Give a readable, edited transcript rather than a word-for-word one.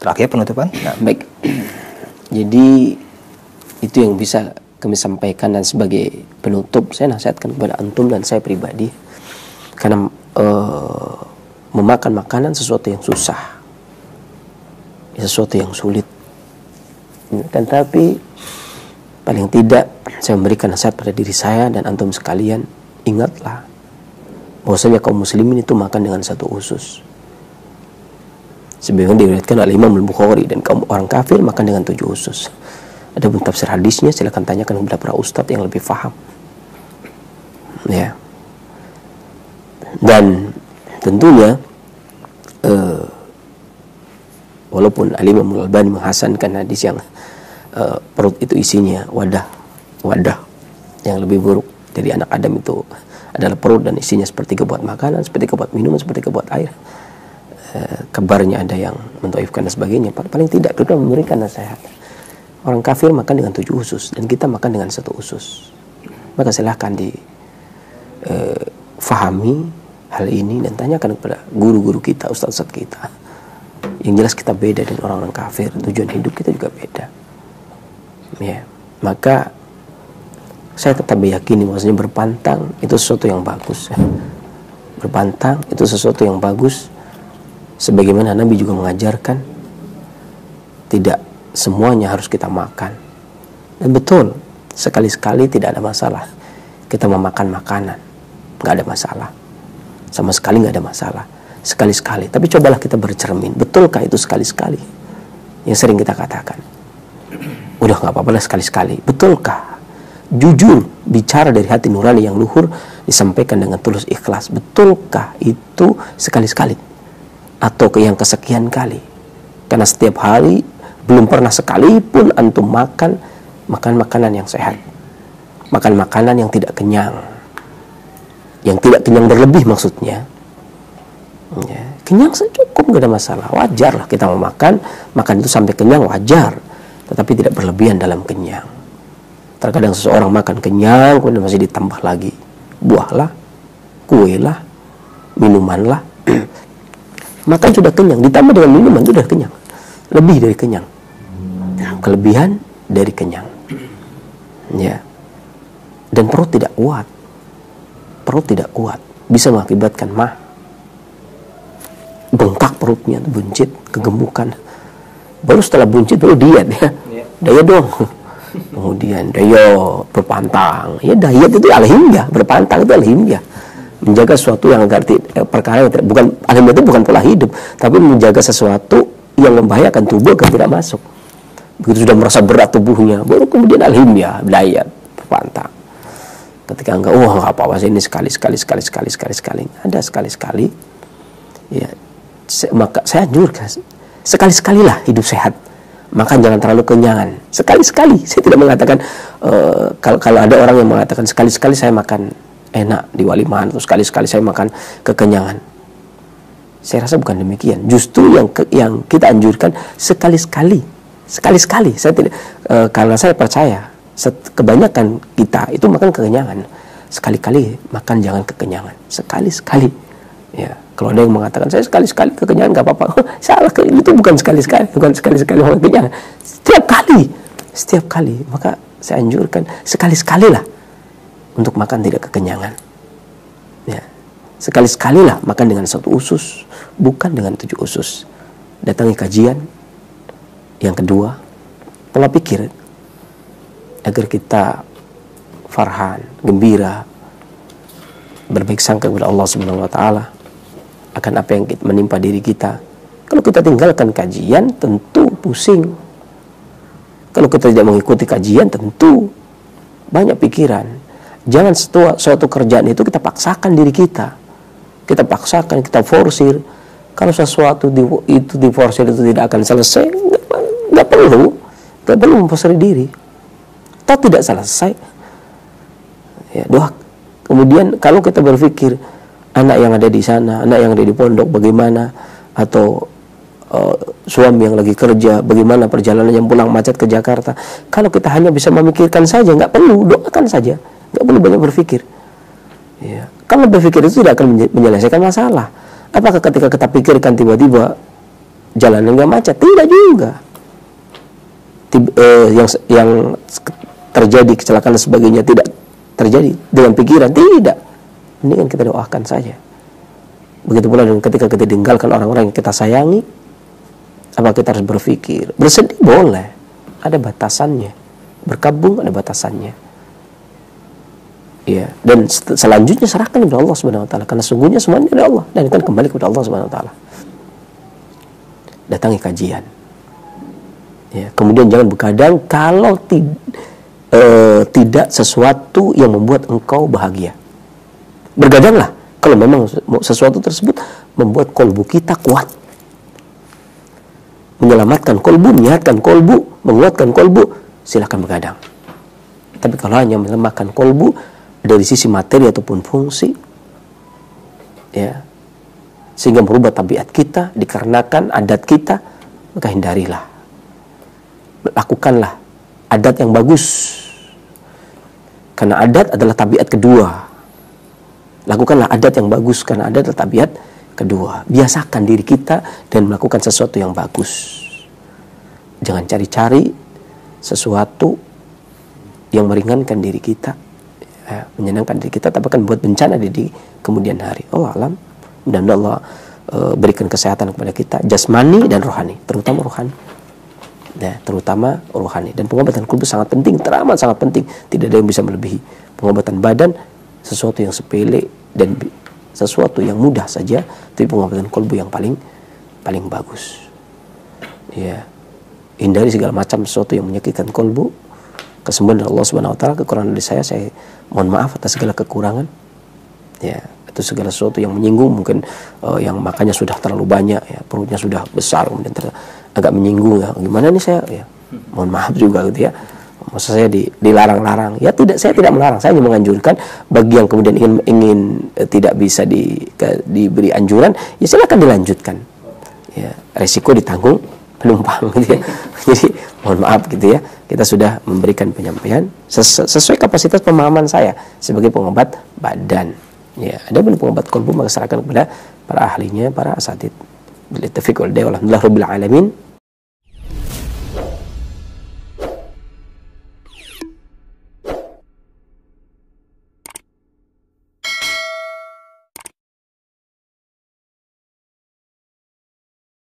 Terakhir penutupan. Nah, baik. Jadi itu yang bisa kami sampaikan, dan sebagai penutup saya nasihatkan kepada antum dan saya pribadi, karena memakan makanan sesuatu yang susah, sesuatu yang sulit, dan tapi paling tidak saya memberikan nasihat pada diri saya dan antum sekalian, ingatlah bahwasanya kaum muslimin itu makan dengan satu usus, sebagaimana diriwayatkan oleh Imam Al-Bukhari, dan kaum orang kafir makan dengan 7 usus. Ada pun tafsir hadisnya silakan tanyakan kepada para ustadz yang lebih faham. Ya. Dan tentunya walaupun Al-Imam Al-Albani menghasankan hadis yang perut itu isinya wadah yang lebih buruk dari anak Adam itu adalah perut dan isinya sepertiga buat makanan, sepertiga buat minuman, sepertiga buat air. Kabarnya ada yang mendhaifkan dan sebagainya. Paling tidak kita memberikan nasihat. Orang kafir makan dengan 7 usus dan kita makan dengan 1 usus. Maka silahkan fahami hal ini dan tanyakan kepada guru-guru kita, ustaz-ustaz kita. Yang jelas kita beda dengan orang-orang kafir. Tujuan hidup kita juga beda. Ya, maka saya tetap meyakini bahwasanya berpantang itu sesuatu yang bagus. Berpantang itu sesuatu yang bagus. Sebagaimana Nabi juga mengajarkan, tidak semuanya harus kita makan. Dan betul, sekali-sekali tidak ada masalah kita memakan makanan, nggak ada masalah, sama sekali nggak ada masalah, sekali-sekali. Tapi cobalah kita bercermin, betulkah itu sekali-sekali yang sering kita katakan? Udah nggak apa-apa lah sekali-sekali. Betulkah? Jujur bicara dari hati nurani yang luhur, disampaikan dengan tulus ikhlas. Betulkah itu sekali-sekali atau yang kesekian kali? Karena setiap hari belum pernah sekalipun antum makan makanan yang sehat, makan makanan yang tidak kenyang, yang tidak kenyang berlebih maksudnya. Ya, kenyang secukup, gak ada masalah, wajar lah kita mau makan itu sampai kenyang, wajar, tetapi tidak berlebihan dalam kenyang. Terkadang seseorang makan kenyang kemudian masih ditambah lagi buah lah, kue lah, minuman lah. Makan sudah kenyang, ditambah dengan minuman sudah kenyang, lebih dari kenyang, kelebihan dari kenyang. Ya, dan perut tidak kuat, bisa mengakibatkan bengkak perutnya, buncit, kegemukan. Baru setelah buncit baru diet ya, diet dong. Kemudian diet berpantang, ya diet itu alhimiyah, berpantang itu alhimiyah. Menjaga sesuatu yang perkara yang bukan alhimiyah, itu bukan pola hidup, tapi menjaga sesuatu yang membahayakan tubuh agar tidak masuk. Begitu sudah merasa berat tubuhnya, baru kemudian alhimiyah, diet, berpantang. Ketika enggak, nggak apa-apa, ini sekali. Ada sekali-sekali. Ya, maka saya anjurkan sekali-sekalilah hidup sehat. Makan jangan terlalu kenyangan. Sekali-sekali. Saya tidak mengatakan kalau ada orang yang mengatakan sekali-sekali saya makan enak di walimahan, atau sekali-sekali saya makan kekenyangan. Saya rasa bukan demikian. Justru yang kita anjurkan sekali-sekali. Sekali-sekali. Saya tidak, karena saya percaya kebanyakan kita itu makan kekenyangan. Sekali-kali makan jangan kekenyangan. Sekali-sekali. Ya, kalau ada yang mengatakan saya sekali-sekali kekenyangan nggak apa-apa. Salah, itu bukan sekali-sekali, makan kekenyangan. Setiap kali. Maka saya anjurkan sekali-sekalilah untuk makan tidak kekenyangan. Ya, sekali-sekalilah makan dengan 1 usus, bukan dengan 7 usus. Datangi kajian. Yang kedua, pola pikir agar kita farhan, gembira, berbaik sangka kepada Allah Subhanahu wa taala akan apa yang menimpa diri kita. Kalau kita tinggalkan kajian, tentu pusing. Kalau kita tidak mengikuti kajian, tentu banyak pikiran. Jangan suatu kerjaan itu kita paksakan diri kita. Kita paksakan, kita forsir. Kalau sesuatu itu diforsir itu tidak akan selesai, nggak perlu memforsir diri. Atau tidak selesai. Ya, doa. Kemudian kalau kita berpikir anak yang ada di sana, anak yang ada di pondok bagaimana, atau suami yang lagi kerja bagaimana perjalanan yang pulang macet ke Jakarta. Kalau kita hanya bisa memikirkan saja, nggak perlu, doakan saja, nggak perlu banyak berpikir. Ya. Kalau berpikir itu tidak akan menyelesaikan masalah. Apakah ketika kita pikirkan tiba-tiba jalan yang macet, tidak juga. Yang terjadi kecelakaan dan sebagainya tidak terjadi dengan pikiran, tidak. Ini kan kita doakan saja. Begitu pula dengan ketika kita tinggalkan orang-orang yang kita sayangi, apa kita harus berpikir? Bersedih boleh, ada batasannya. Berkabung ada batasannya. Ya, dan selanjutnya serahkan kepada Allah Subhanahu wa taala, karena sungguhnya semuanya dari Allah dan akan kembali kepada Allah Subhanahu wa taala. Datangi kajian. Ya, kemudian jangan begadang kalau tidak sesuatu yang membuat engkau bahagia. Bergadanglah kalau memang sesuatu tersebut membuat kolbu kita kuat, menyelamatkan kolbu, menyehatkan kolbu, menguatkan kolbu, silakan begadang. Tapi kalau hanya melemahkan kolbu dari sisi materi ataupun fungsi, ya, sehingga merubah tabiat kita dikarenakan adat kita, maka hindarilah. Lakukanlah adat yang bagus, karena adat adalah tabiat kedua. Lakukanlah adat yang bagus, karena adat adalah tabiat kedua. Biasakan diri kita dan melakukan sesuatu yang bagus. Jangan cari-cari sesuatu yang meringankan diri kita, menyenangkan diri kita, tapi akan buat bencana di kemudian hari. Allah alam. Dan Allah berikan kesehatan kepada kita, jasmani dan rohani, terutama rohani. Ya, terutama rohani. Dan pengobatan kolbu sangat penting, teramat sangat penting. Tidak ada yang bisa melebihi pengobatan badan, sesuatu yang sepele dan sesuatu yang mudah saja, tapi pengobatan kolbu yang paling bagus. Ya, hindari segala macam sesuatu yang menyakitkan kolbu. Kesembuhan dari Allah Subhanahu wa taala, kekurangan dari saya mohon maaf atas segala kekurangan. Ya, itu segala sesuatu yang menyinggung, mungkin yang makannya sudah terlalu banyak, ya, perutnya sudah besar, kemudian agak menyinggung, ya, gimana nih saya, ya, mohon maaf juga gitu ya. Maksud saya dilarang-larang, ya tidak, saya tidak melarang, saya hanya menganjurkan bagi yang kemudian ingin tidak bisa diberi anjuran, ya silakan dilanjutkan. Ya, resiko ditanggung penumpang gitu ya. Jadi mohon maaf gitu ya, kita sudah memberikan penyampaian sesuai kapasitas pemahaman saya sebagai pengobat badan. Ya, ada pun pengobat kolbu maka serahkan kepada para ahlinya, para asatid. Bil taufiq wal hidayah, walhamdulillah rabbil alamin.